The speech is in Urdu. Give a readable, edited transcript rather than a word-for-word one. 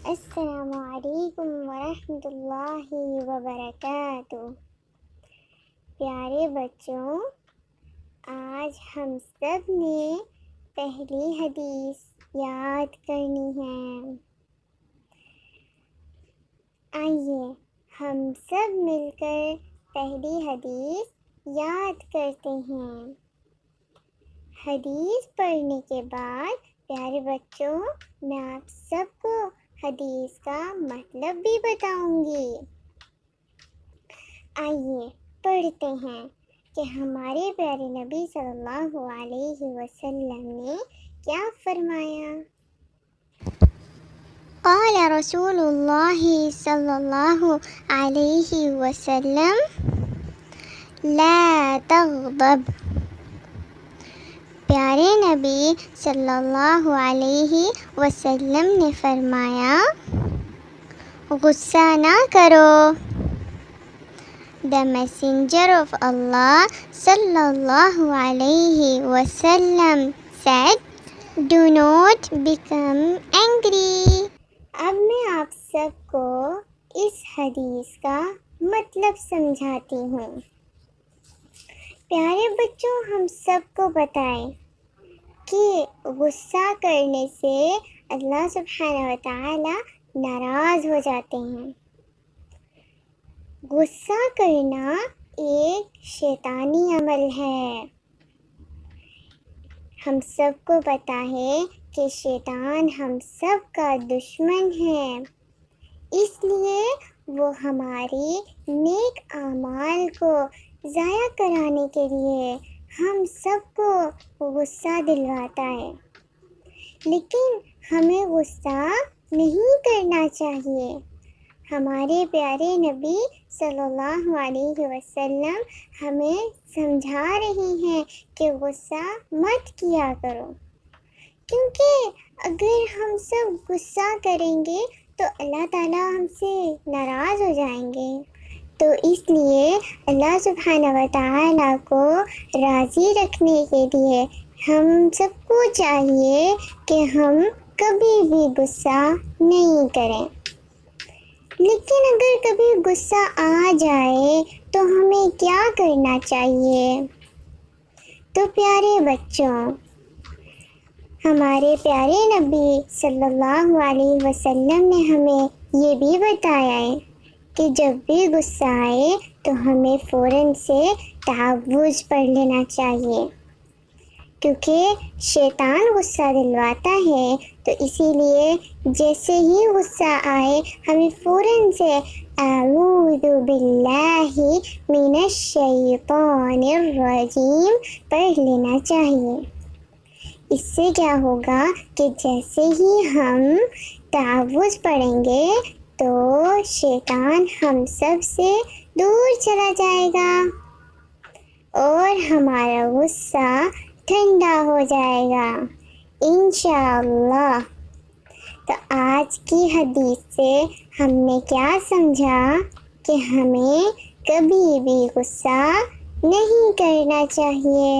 السلام علیکم ورحمۃ اللہ وبرکاتہ۔ پیارے بچوں، آج ہم سب نے پہلی حدیث یاد کرنی ہے۔ آئیے ہم سب مل کر پہلی حدیث یاد کرتے ہیں۔ حدیث پڑھنے کے بعد پیارے بچوں، میں آپ سب کو حدیث کا مطلب بھی بتاؤں گی۔ آئیے پڑھتے ہیں کہ ہمارے پیارے نبی صلی اللہ علیہ وسلم نے کیا فرمایا۔ قال رسول اللہ صلی اللہ علیہ وسلم لا تغضب۔ پیارے نبی صلی اللہ علیہ وسلم نے فرمایا، غصہ نہ کرو۔ The messenger of Allah صلی اللہ علیہ وسلم said, do not become angry۔ اب میں آپ سب کو اس حدیث کا مطلب سمجھاتی ہوں۔ پیارے بچوں، ہم سب کو بتائیں کہ غصہ کرنے سے اللہ سبحانہ وتعالی ناراض ہو جاتے ہیں۔ غصہ کرنا ایک شیطانی عمل ہے۔ ہم سب کو پتہ ہے کہ شیطان ہم سب کا دشمن ہے، اس لیے وہ ہماری نیک اعمال کو ضائع کرانے کے لیے ہم سب کو غصہ دلواتا ہے، لیکن ہمیں غصہ نہیں کرنا چاہیے۔ ہمارے پیارے نبی صلی اللہ علیہ وسلم ہمیں سمجھا رہے ہیں کہ غصہ مت کیا کرو، کیونکہ اگر ہم سب غصہ کریں گے تو اللہ تعالیٰ ہم سے ناراض ہو جائیں گے۔ تو اس لیے اللہ سبحانہ وتعالیٰ کو راضی رکھنے کے لیے ہم سب کو چاہیے کہ ہم کبھی بھی غصہ نہیں کریں۔ لیکن اگر کبھی غصہ آ جائے تو ہمیں کیا کرنا چاہیے؟ تو پیارے بچوں، ہمارے پیارے نبی صلی اللہ علیہ وسلم نے ہمیں یہ بھی بتایا ہے کہ جب بھی غصہ آئے تو ہمیں فوراً سے تعوذ پڑھ لینا چاہیے، کیونکہ شیطان غصہ دلواتا ہے۔ تو اسی لیے جیسے ہی غصہ آئے ہمیں فوراً سے اعوذ باللہ من الشیطان الرجیم پڑھ لینا چاہیے۔ اس سے کیا ہوگا کہ جیسے ہی ہم تعوذ پڑھیں گے تو شیطان ہم سب سے دور چلا جائے گا اور ہمارا غصہ ٹھنڈا ہو جائے گا انشاءاللہ۔ تو آج کی حدیث سے ہم نے کیا سمجھا کہ ہمیں کبھی بھی غصہ نہیں کرنا چاہیے۔